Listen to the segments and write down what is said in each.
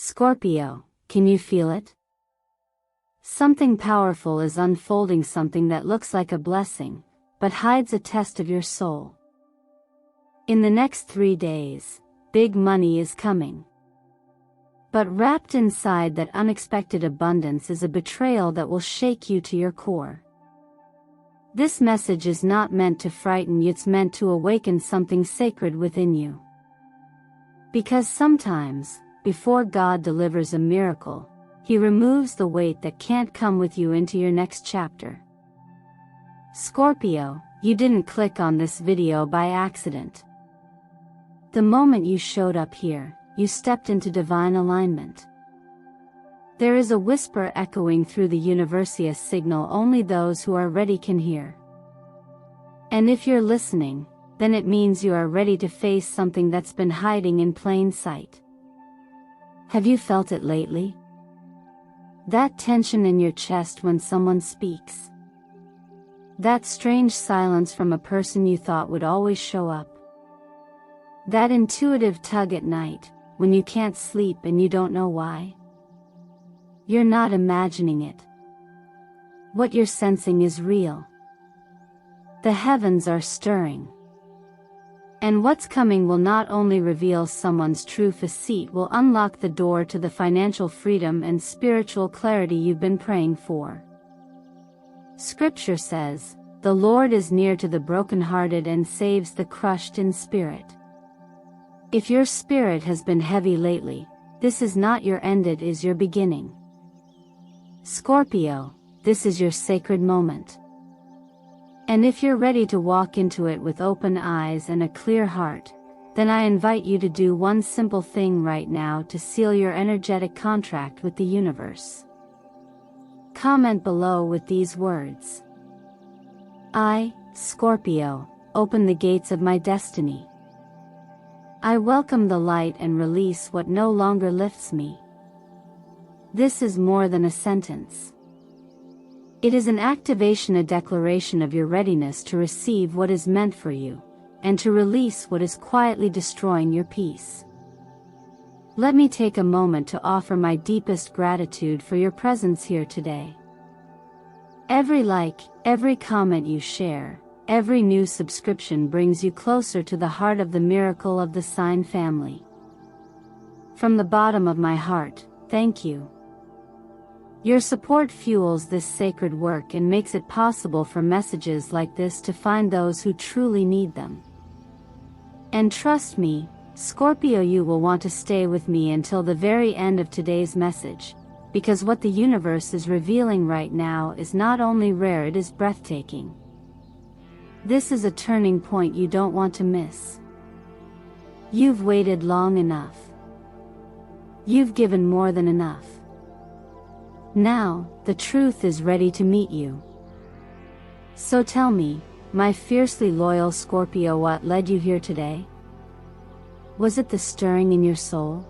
Scorpio, can you feel it? Something powerful is unfolding, something that looks like a blessing, but hides a test of your soul. In the next 3 days, big money is coming. But wrapped inside that unexpected abundance is a betrayal that will shake you to your core. This message is not meant to frighten you, it's meant to awaken something sacred within you. Because sometimes, before God delivers a miracle, He removes the weight that can't come with you into your next chapter. Scorpio, you didn't click on this video by accident. The moment you showed up here, you stepped into divine alignment. There is a whisper echoing through the universe, a signal only those who are ready can hear. And if you're listening, then it means you are ready to face something that's been hiding in plain sight. Have you felt it lately? That tension in your chest when someone speaks. That strange silence from a person you thought would always show up. That intuitive tug at night, when you can't sleep and you don't know why. You're not imagining it. What you're sensing is real. The heavens are stirring. And what's coming will not only reveal someone's true facet, will unlock the door to the financial freedom and spiritual clarity you've been praying for. Scripture says, "The Lord is near to the brokenhearted and saves the crushed in spirit." If your spirit has been heavy lately, this is not your end, it is your beginning. Scorpio, this is your sacred moment. And if you're ready to walk into it with open eyes and a clear heart, then I invite you to do one simple thing right now to seal your energetic contract with the universe. Comment below with these words: I, Scorpio, open the gates of my destiny. I welcome the light and release what no longer lifts me. This is more than a sentence. It is an activation, a declaration of your readiness to receive what is meant for you, and to release what is quietly destroying your peace. Let me take a moment to offer my deepest gratitude for your presence here today. Every like, every comment you share, every new subscription brings you closer to the heart of the miracle of the sign family. From the bottom of my heart, thank you. Your support fuels this sacred work and makes it possible for messages like this to find those who truly need them. And trust me, Scorpio, you will want to stay with me until the very end of today's message, because what the universe is revealing right now is not only rare, it is breathtaking. This is a turning point you don't want to miss. You've waited long enough. You've given more than enough. Now, the truth is ready to meet you. So tell me, my fiercely loyal Scorpio, what led you here today? Was it the stirring in your soul?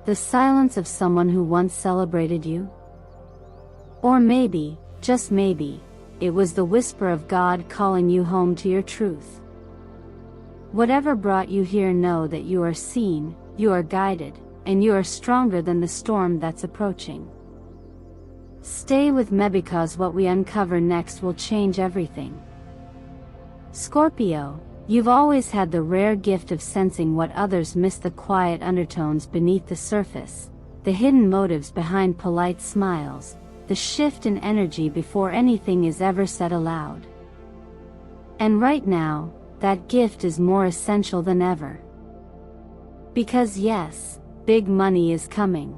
The silence of someone who once celebrated you? Or maybe, just maybe, it was the whisper of God calling you home to your truth. Whatever brought you here, know that you are seen, you are guided, and you are stronger than the storm that's approaching. Stay with me, because what we uncover next will change everything. Scorpio, you've always had the rare gift of sensing what others miss, the quiet undertones beneath the surface, the hidden motives behind polite smiles, the shift in energy before anything is ever said aloud. And right now, that gift is more essential than ever. Because yes, big money is coming.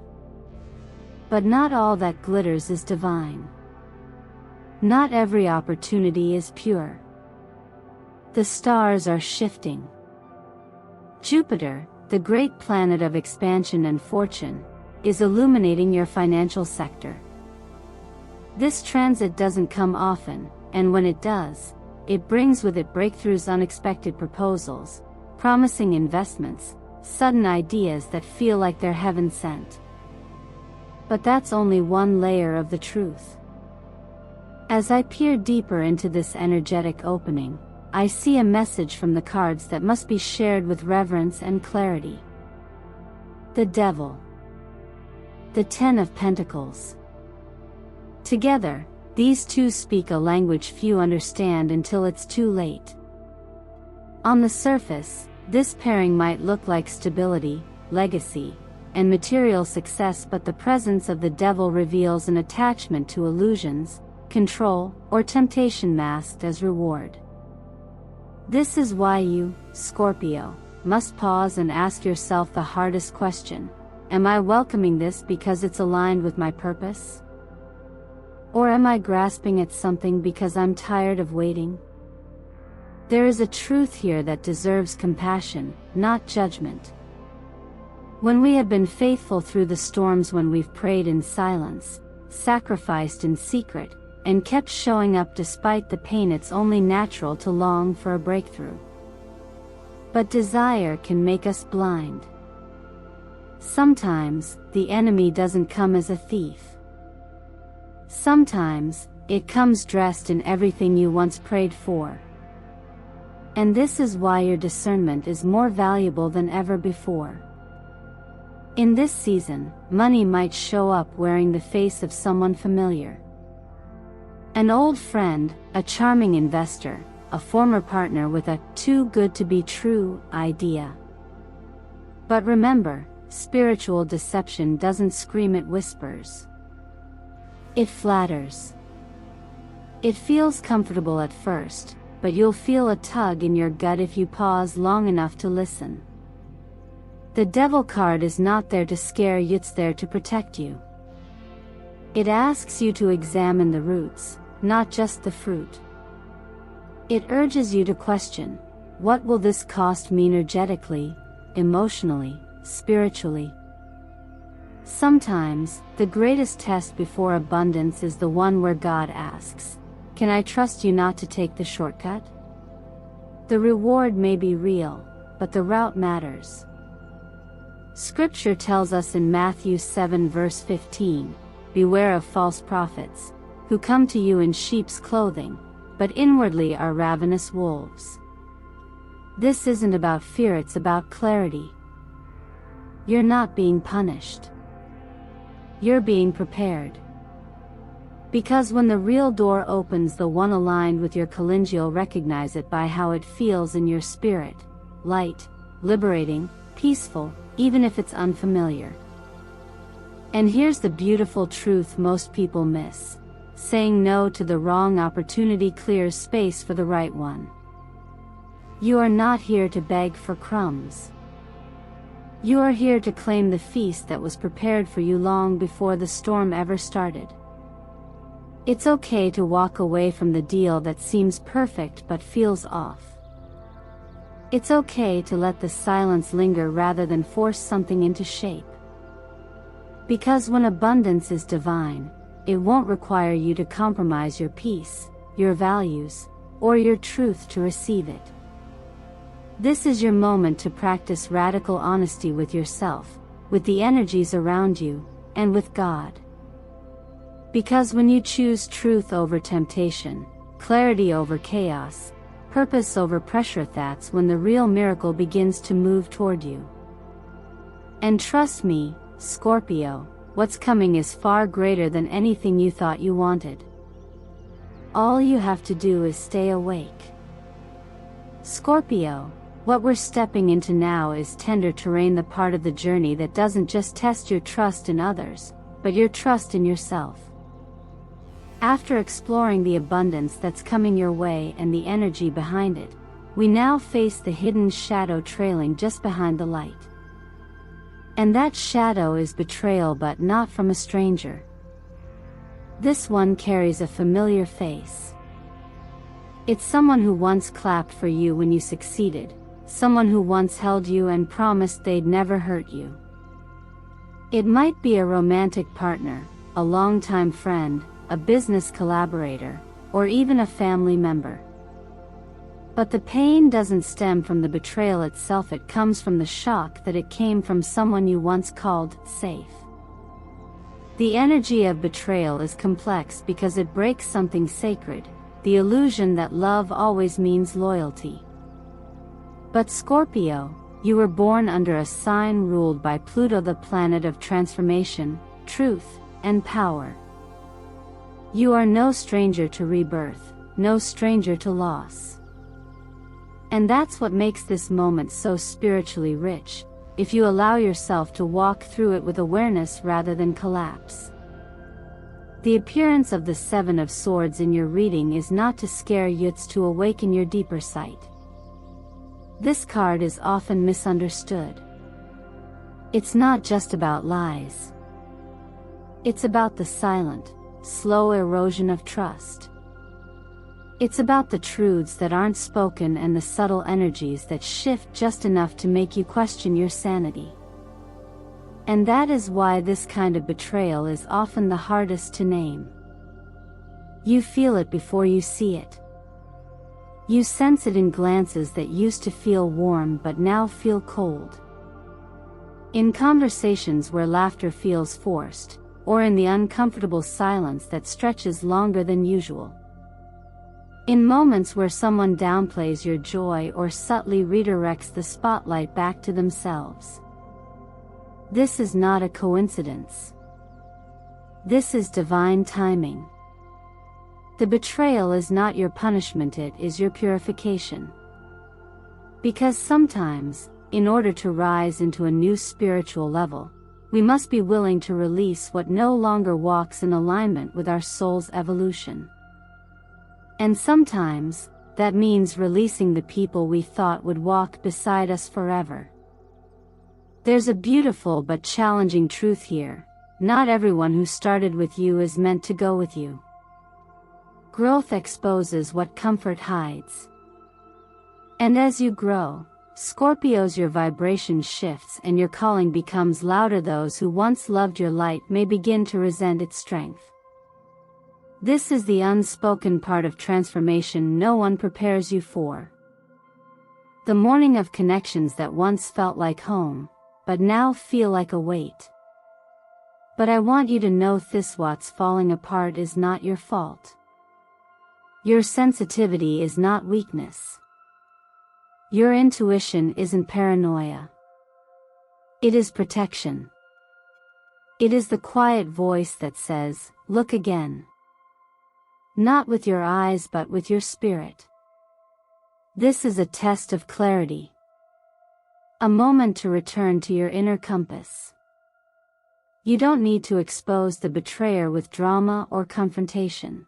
But not all that glitters is divine. Not every opportunity is pure. The stars are shifting. Jupiter, the great planet of expansion and fortune, is illuminating your financial sector. This transit doesn't come often, and when it does, it brings with it breakthroughs, unexpected proposals, promising investments, sudden ideas that feel like they're heaven sent. But that's only one layer of the truth. As I peer deeper into this energetic opening, I see a message from the cards that must be shared with reverence and clarity. The Devil. The Ten of Pentacles. Together, these two speak a language few understand until it's too late. On the surface, this pairing might look like stability, legacy, and material success, but the presence of the devil reveals an attachment to illusions, control, or temptation masked as reward. This is why you, Scorpio, must pause and ask yourself the hardest question: am I welcoming this because it's aligned with my purpose? Or am I grasping at something because I'm tired of waiting? There is a truth here that deserves compassion, not judgment. When we have been faithful through the storms, when we've prayed in silence, sacrificed in secret, and kept showing up despite the pain, it's only natural to long for a breakthrough. But desire can make us blind. Sometimes, the enemy doesn't come as a thief. Sometimes, it comes dressed in everything you once prayed for. And this is why your discernment is more valuable than ever before. In this season, money might show up wearing the face of someone familiar. An old friend, a charming investor, a former partner with a too good to be true idea. But remember, spiritual deception doesn't scream, it whispers. It flatters. It feels comfortable at first, but you'll feel a tug in your gut if you pause long enough to listen. The devil card is not there to scare you, it's there to protect you. It asks you to examine the roots, not just the fruit. It urges you to question, what will this cost me energetically, emotionally, spiritually? Sometimes, the greatest test before abundance is the one where God asks, can I trust you not to take the shortcut? The reward may be real, but the route matters. Scripture tells us in Matthew 7 verse 15, beware of false prophets, who come to you in sheep's clothing, but inwardly are ravenous wolves. This isn't about fear, it's about clarity. You're not being punished. You're being prepared. Because when the real door opens, the one aligned with your calendar, you'll recognize it by how it feels in your spirit: light, liberating, peaceful, even if it's unfamiliar. And here's the beautiful truth most people miss: saying no to the wrong opportunity clears space for the right one. You are not here to beg for crumbs. You are here to claim the feast that was prepared for you long before the storm ever started. It's okay to walk away from the deal that seems perfect but feels off. It's okay to let the silence linger rather than force something into shape. Because when abundance is divine, it won't require you to compromise your peace, your values, or your truth to receive it. This is your moment to practice radical honesty with yourself, with the energies around you, and with God. Because when you choose truth over temptation, clarity over chaos, purpose over pressure, that's when the real miracle begins to move toward you. And trust me, Scorpio, what's coming is far greater than anything you thought you wanted. All you have to do is stay awake. Scorpio, what we're stepping into now is tender terrain, the part of the journey that doesn't just test your trust in others, but your trust in yourself. After exploring the abundance that's coming your way and the energy behind it, we now face the hidden shadow trailing just behind the light. And that shadow is betrayal, but not from a stranger. This one carries a familiar face. It's someone who once clapped for you when you succeeded, someone who once held you and promised they'd never hurt you. It might be a romantic partner, a longtime friend, a business collaborator, or even a family member. But the pain doesn't stem from the betrayal itself, it comes from the shock that it came from someone you once called safe. The energy of betrayal is complex because it breaks something sacred, the illusion that love always means loyalty. But Scorpio, you were born under a sign ruled by Pluto, the planet of transformation, truth, and power. You are no stranger to rebirth, no stranger to loss. And that's what makes this moment so spiritually rich, if you allow yourself to walk through it with awareness rather than collapse. The appearance of the Seven of Swords in your reading is not to scare you, it's to awaken your deeper sight. This card is often misunderstood. It's not just about lies. It's about the silent, slow erosion of trust. It's about the truths that aren't spoken and the subtle energies that shift just enough to make you question your sanity. And that is why this kind of betrayal is often the hardest to name. You feel it before you see it. You sense it in glances that used to feel warm but now feel cold. In conversations where laughter feels forced, or in the uncomfortable silence that stretches longer than usual. In moments where someone downplays your joy or subtly redirects the spotlight back to themselves. This is not a coincidence. This is divine timing. The betrayal is not your punishment, it is your purification. Because sometimes, in order to rise into a new spiritual level, we must be willing to release what no longer walks in alignment with our soul's evolution. And sometimes, that means releasing the people we thought would walk beside us forever. There's a beautiful but challenging truth here: not everyone who started with you is meant to go with you. Growth exposes what comfort hides. And as you grow, Scorpios, your vibration shifts and your calling becomes louder. Those who once loved your light may begin to resent its strength. This is the unspoken part of transformation no one prepares you for. The mourning of connections that once felt like home, but now feel like a weight. But I want you to know this: what's falling apart is not your fault. Your sensitivity is not weakness. Your intuition isn't paranoia. It is protection. It is the quiet voice that says, "Look again." Not with your eyes but with your spirit. This is a test of clarity. A moment to return to your inner compass. You don't need to expose the betrayer with drama or confrontation.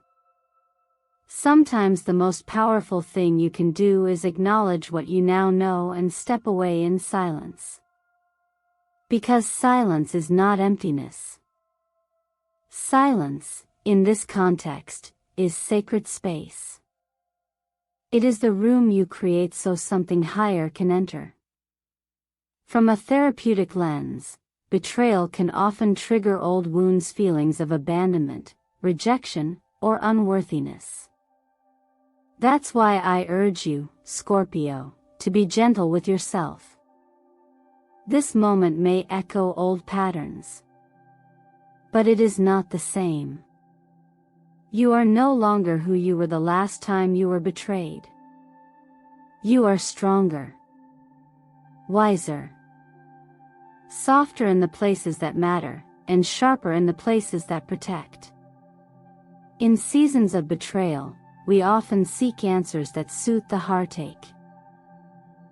Sometimes the most powerful thing you can do is acknowledge what you now know and step away in silence. Because silence is not emptiness. Silence, in this context, is sacred space. It is the room you create so something higher can enter. From a therapeutic lens, betrayal can often trigger old wounds, feelings of abandonment, rejection, or unworthiness. That's why I urge you, Scorpio, to be gentle with yourself. This moment may echo old patterns. But it is not the same. You are no longer who you were the last time you were betrayed. You are stronger, wiser, softer in the places that matter, and sharper in the places that protect. In seasons of betrayal, we often seek answers that suit the heartache.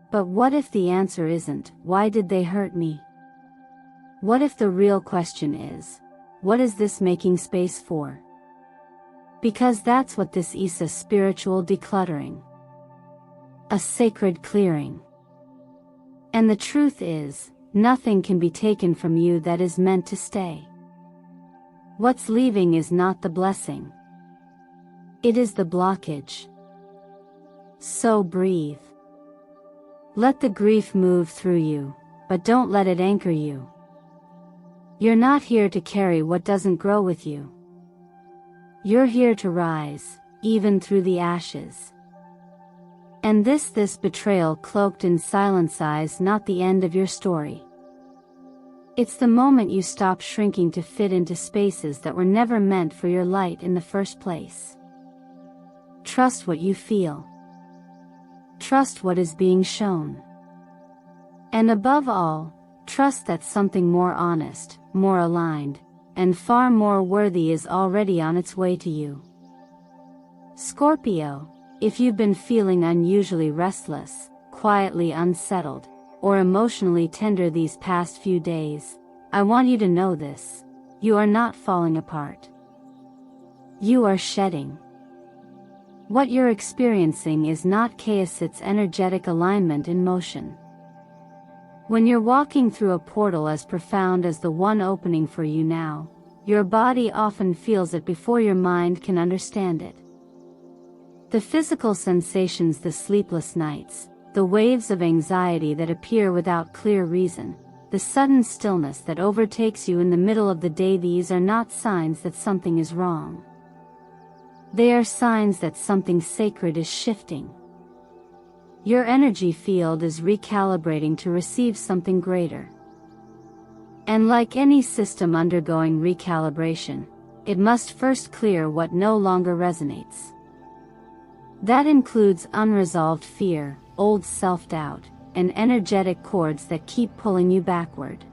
But what if the answer isn't, "Why did they hurt me?" What if the real question is, "What is this making space for?" Because that's what this is: a spiritual decluttering. A sacred clearing. And the truth is, nothing can be taken from you that is meant to stay. What's leaving is not the blessing. It is the blockage. So breathe. Let the grief move through you, but don't let it anchor you. You're not here to carry what doesn't grow with you. You're here to rise, even through the ashes. And this betrayal cloaked in silence is not the end of your story. It's the moment you stop shrinking to fit into spaces that were never meant for your light in the first place. Trust what you feel. Trust what is being shown. And above all, trust that something more honest, more aligned, and far more worthy is already on its way to you. Scorpio, if you've been feeling unusually restless, quietly unsettled, or emotionally tender these past few days, I want you to know this: you are not falling apart. You are shedding. What you're experiencing is not chaos, it's energetic alignment in motion. When you're walking through a portal as profound as the one opening for you now, your body often feels it before your mind can understand it. The physical sensations, the sleepless nights, the waves of anxiety that appear without clear reason, the sudden stillness that overtakes you in the middle of the day, these are not signs that something is wrong. They are signs that something sacred is shifting. Your energy field is recalibrating to receive something greater. And like any system undergoing recalibration, it must first clear what no longer resonates. That includes unresolved fear, old self-doubt, and energetic cords that keep pulling you backward.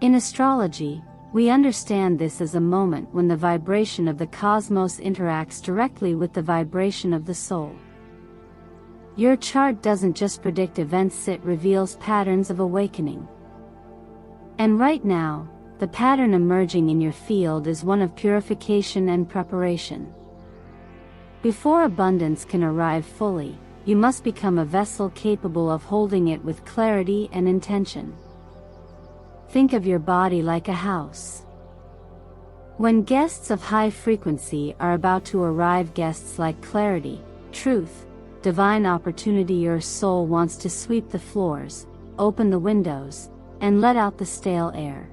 In astrology, we understand this as a moment when the vibration of the cosmos interacts directly with the vibration of the soul. Your chart doesn't just predict events, it reveals patterns of awakening. And right now, the pattern emerging in your field is one of purification and preparation. Before abundance can arrive fully, you must become a vessel capable of holding it with clarity and intention. Think of your body like a house. When guests of high frequency are about to arrive, guests like clarity, truth, divine opportunity, your soul wants to sweep the floors, open the windows, and let out the stale air.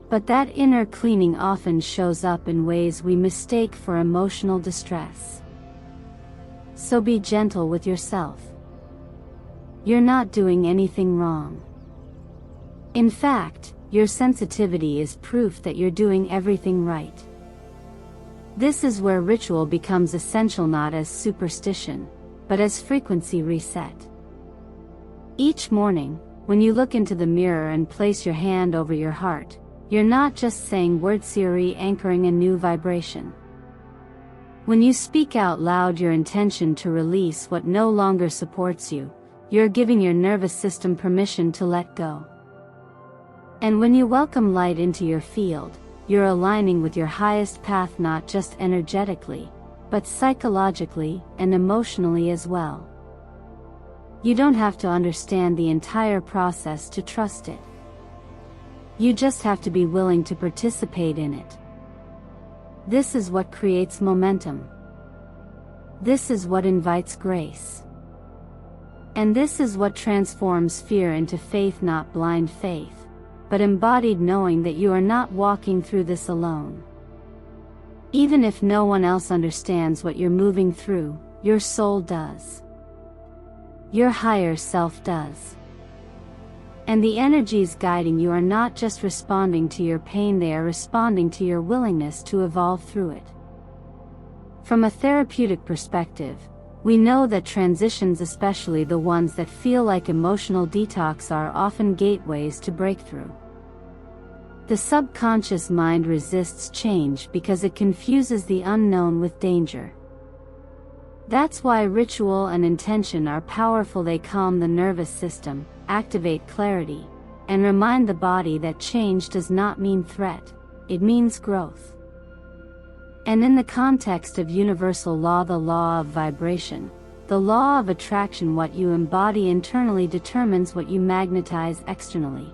But that inner cleaning often shows up in ways we mistake for emotional distress. So be gentle with yourself. You're not doing anything wrong. In fact, your sensitivity is proof that you're doing everything right. This is where ritual becomes essential, not as superstition, but as frequency reset. Each morning, when you look into the mirror and place your hand over your heart, you're not just saying words, you're anchoring a new vibration. When you speak out loud your intention to release what no longer supports you, you're giving your nervous system permission to let go. And when you welcome light into your field, you're aligning with your highest path, not just energetically, but psychologically and emotionally as well. You don't have to understand the entire process to trust it. You just have to be willing to participate in it. This is what creates momentum. This is what invites grace. And this is what transforms fear into faith, not blind faith, but embodied knowing that you are not walking through this alone. Even if no one else understands what you're moving through, your soul does. Your higher self does. And the energies guiding you are not just responding to your pain, they are responding to your willingness to evolve through it. From a therapeutic perspective, we know that transitions, especially the ones that feel like emotional detox, are often gateways to breakthrough. The subconscious mind resists change because it confuses the unknown with danger. That's why ritual and intention are powerful. They calm the nervous system, activate clarity, and remind the body that change does not mean threat, it means growth. And in the context of universal law, the law of vibration, the law of attraction, what you embody internally determines what you magnetize externally.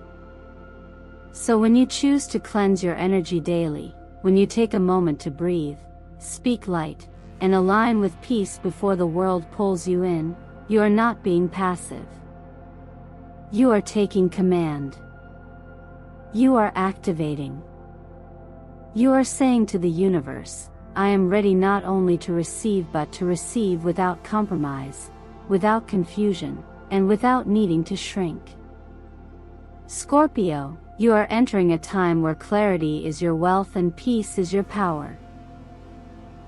So when you choose to cleanse your energy daily, when you take a moment to breathe, speak light, and align with peace before the world pulls you in, you are not being passive. You are taking command. You are activating. You are saying to the universe, I am ready not only to receive but to receive without compromise, without confusion, and without needing to shrink. Scorpio, you are entering a time where clarity is your wealth and peace is your power.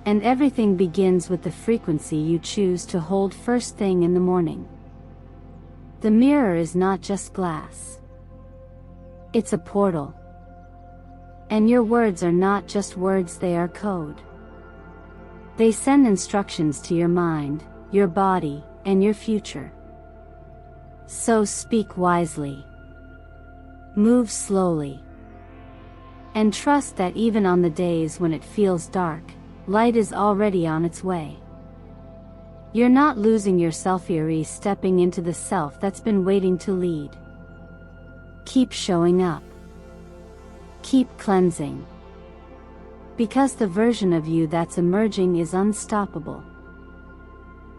And everything begins with the frequency you choose to hold first thing in the morning. The mirror is not just glass. It's a portal. And your words are not just words, they are code. They send instructions to your mind, your body, and your future. So speak wisely. Move slowly. And trust that even on the days when it feels dark, light is already on its way. You're not losing yourself, you're stepping into the self that's been waiting to lead. Keep showing up. Keep cleansing. Because the version of you that's emerging is unstoppable.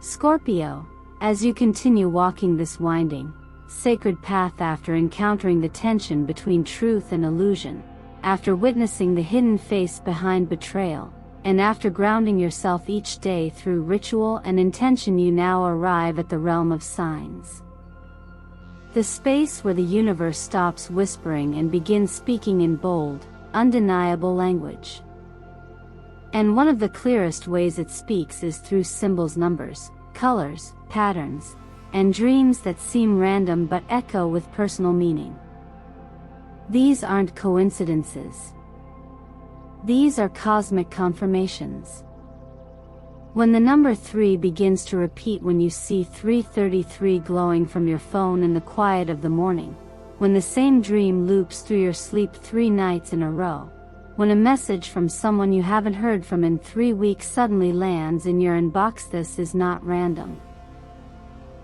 Scorpio, as you continue walking this winding, sacred path after encountering the tension between truth and illusion, after witnessing the hidden face behind betrayal, and after grounding yourself each day through ritual and intention, you now arrive at the realm of signs. The space where the universe stops whispering and begins speaking in bold, undeniable language. And one of the clearest ways it speaks is through symbols, numbers, colors, patterns, and dreams that seem random but echo with personal meaning. These aren't coincidences. These are cosmic confirmations. When the number 3 begins to repeat, when you see 333 glowing from your phone in the quiet of the morning, when the same dream loops through your sleep 3 nights in a row, when a message from someone you haven't heard from in 3 weeks suddenly lands in your inbox, this is not random.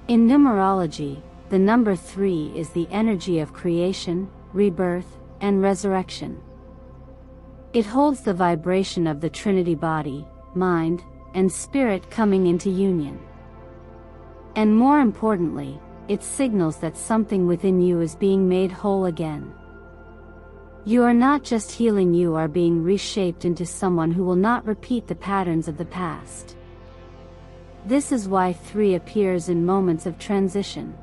In numerology, the number 3 is the energy of creation, rebirth, and resurrection. It holds the vibration of the Trinity, body, mind, and spirit coming into union. And more importantly, it signals that something within you is being made whole again. You are not just healing, you are being reshaped into someone who will not repeat the patterns of the past. This is why 3 appears in moments of transition.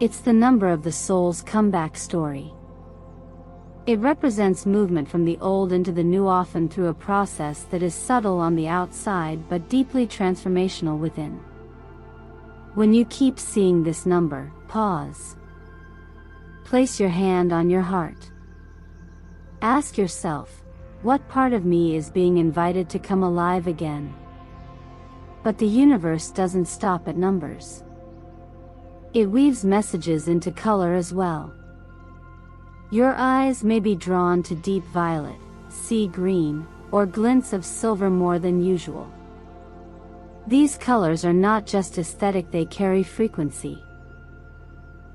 It's the number of the soul's comeback story. It represents movement from the old into the new, often through a process that is subtle on the outside but deeply transformational within. When you keep seeing this number, pause. Place your hand on your heart. Ask yourself, what part of me is being invited to come alive again? But the universe doesn't stop at numbers. It weaves messages into color as well. Your eyes may be drawn to deep violet, sea green, or glints of silver more than usual. These colors are not just aesthetic, they carry frequency.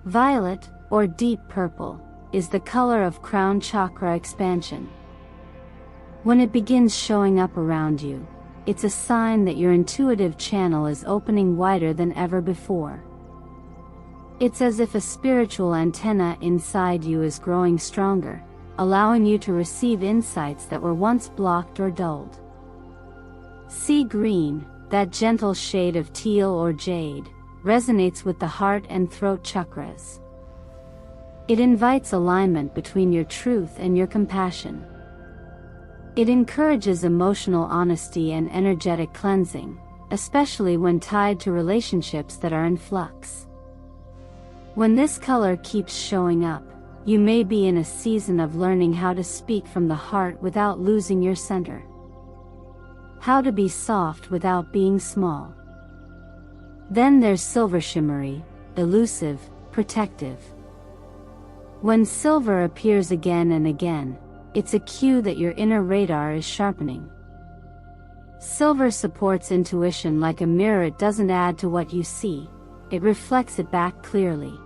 Violet, or deep purple, is the color of crown chakra expansion. When it begins showing up around you, it's a sign that your intuitive channel is opening wider than ever before. It's as if a spiritual antenna inside you is growing stronger, allowing you to receive insights that were once blocked or dulled. Sea green, that gentle shade of teal or jade, resonates with the heart and throat chakras. It invites alignment between your truth and your compassion. It encourages emotional honesty and energetic cleansing, especially when tied to relationships that are in flux. When this color keeps showing up, you may be in a season of learning how to speak from the heart without losing your center. How to be soft without being small. Then there's silver, shimmery, elusive, protective. When silver appears again and again, it's a cue that your inner radar is sharpening. Silver supports intuition like a mirror. It doesn't add to what you see, it reflects it back clearly.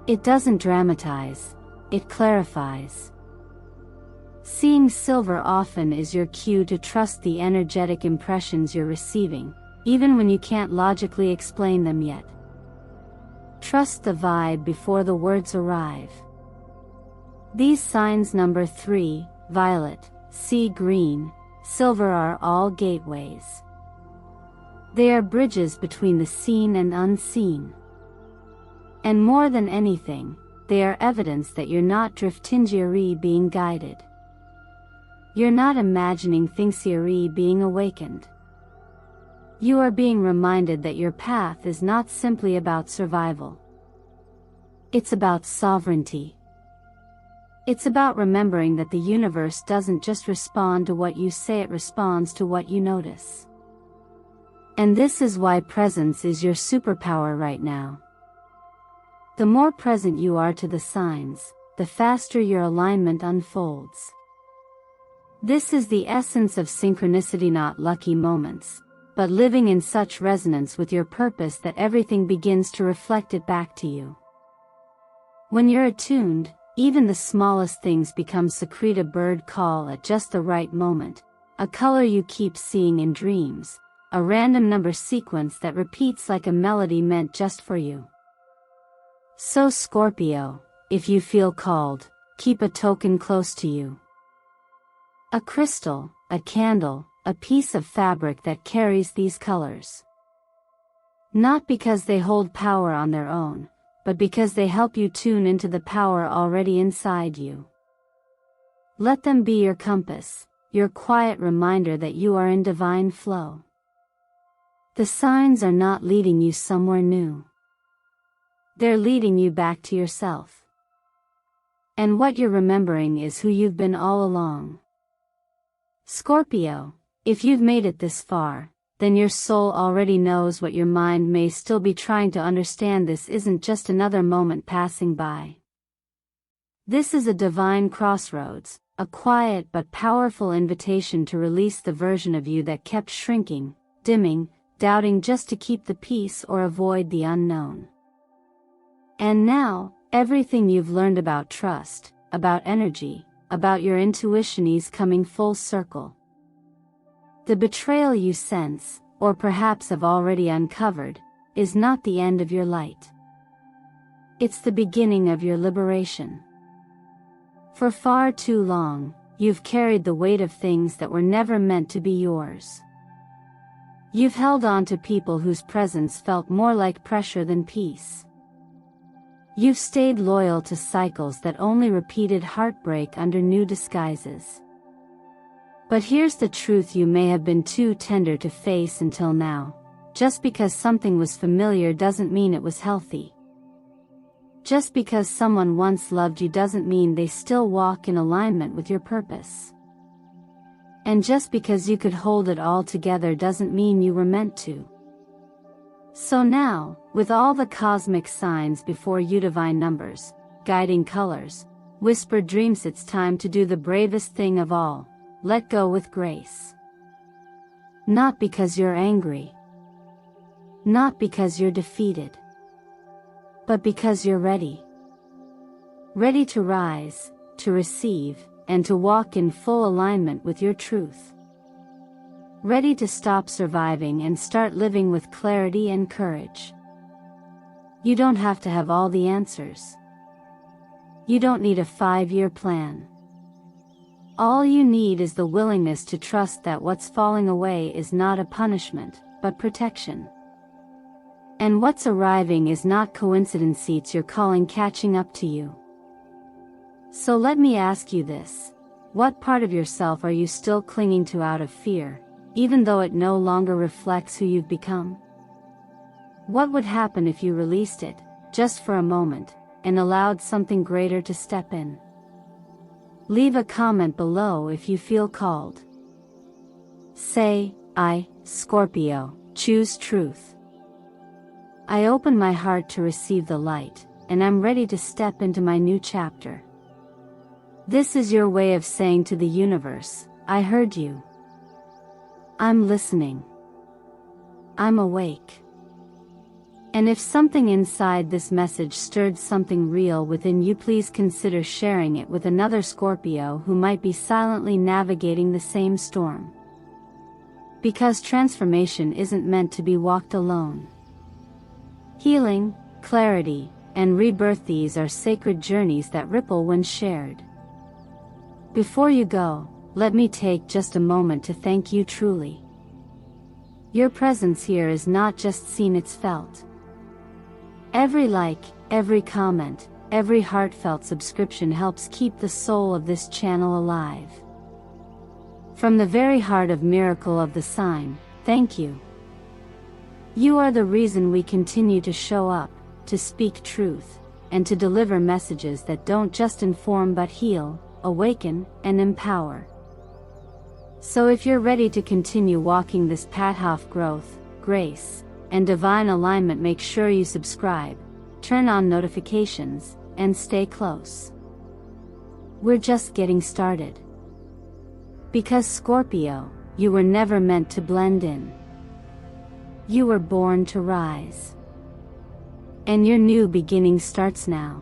It doesn't dramatize, it clarifies. Seeing silver often is your cue to trust the energetic impressions you're receiving, even when you can't logically explain them yet. Trust the vibe before the words arrive. These signs, number 3, violet, sea green, silver, are all gateways. They are bridges between the seen and unseen. And more than anything, they are evidence that you're not drifting, you're being guided. You're not imagining things, you're being awakened. You are being reminded that your path is not simply about survival. It's about sovereignty. It's about remembering that the universe doesn't just respond to what you say, it responds to what you notice. And this is why presence is your superpower right now. The more present you are to the signs, the faster your alignment unfolds. This is the essence of synchronicity, not lucky moments, but living in such resonance with your purpose that everything begins to reflect it back to you. When you're attuned, even the smallest things become secrete: a bird call at just the right moment, a color you keep seeing in dreams, a random number sequence that repeats like a melody meant just for you. So Scorpio, if you feel called, keep a token close to you. A crystal, a candle, a piece of fabric that carries these colors. Not because they hold power on their own, but because they help you tune into the power already inside you. Let them be your compass, your quiet reminder that you are in divine flow. The signs are not leading you somewhere new. They're leading you back to yourself. And what you're remembering is who you've been all along. Scorpio, if you've made it this far, then your soul already knows what your mind may still be trying to understand. This isn't just another moment passing by. This is a divine crossroads, a quiet but powerful invitation to release the version of you that kept shrinking, dimming, doubting just to keep the peace or avoid the unknown. And now, everything you've learned about trust, about energy, about your intuition is coming full circle. The betrayal you sense, or perhaps have already uncovered, is not the end of your light. It's the beginning of your liberation. For far too long, you've carried the weight of things that were never meant to be yours. You've held on to people whose presence felt more like pressure than peace. You've stayed loyal to cycles that only repeated heartbreak under new disguises. But here's the truth you may have been too tender to face until now. Just because something was familiar doesn't mean it was healthy. Just because someone once loved you doesn't mean they still walk in alignment with your purpose. And just because you could hold it all together doesn't mean you were meant to. So now, with all the cosmic signs before you, divine numbers, guiding colors, whispered dreams, it's time to do the bravest thing of all. Let go with grace. Not because you're angry. Not because you're defeated. But because you're ready. Ready to rise, to receive, and to walk in full alignment with your truth. Ready to stop surviving and start living with clarity and courage. You don't have to have all the answers. You don't need a 5-year plan. All you need is the willingness to trust that what's falling away is not a punishment, but protection. And what's arriving is not coincidence, it's your calling catching up to you. So let me ask you this: what part of yourself are you still clinging to out of fear, even though it no longer reflects who you've become? What would happen if you released it, just for a moment, and allowed something greater to step in? Leave a comment below if you feel called. Say, I, Scorpio, choose truth. I open my heart to receive the light, and I'm ready to step into my new chapter. This is your way of saying to the universe, I heard you. I'm listening. I'm awake. And if something inside this message stirred something real within you, please consider sharing it with another Scorpio who might be silently navigating the same storm. Because transformation isn't meant to be walked alone. Healing, clarity, and rebirth, these are sacred journeys that ripple when shared. Before you go, let me take just a moment to thank you truly. Your presence here is not just seen, it's felt. Every like, every comment, every heartfelt subscription helps keep the soul of this channel alive. From the very heart of Miracle of the Sign, thank you. You are the reason we continue to show up, to speak truth, and to deliver messages that don't just inform but heal, awaken, and empower. So if you're ready to continue walking this path of growth, grace, and divine alignment, make sure you subscribe, turn on notifications, and stay close. We're just getting started. Because Scorpio, you were never meant to blend in. You were born to rise. And your new beginning starts now.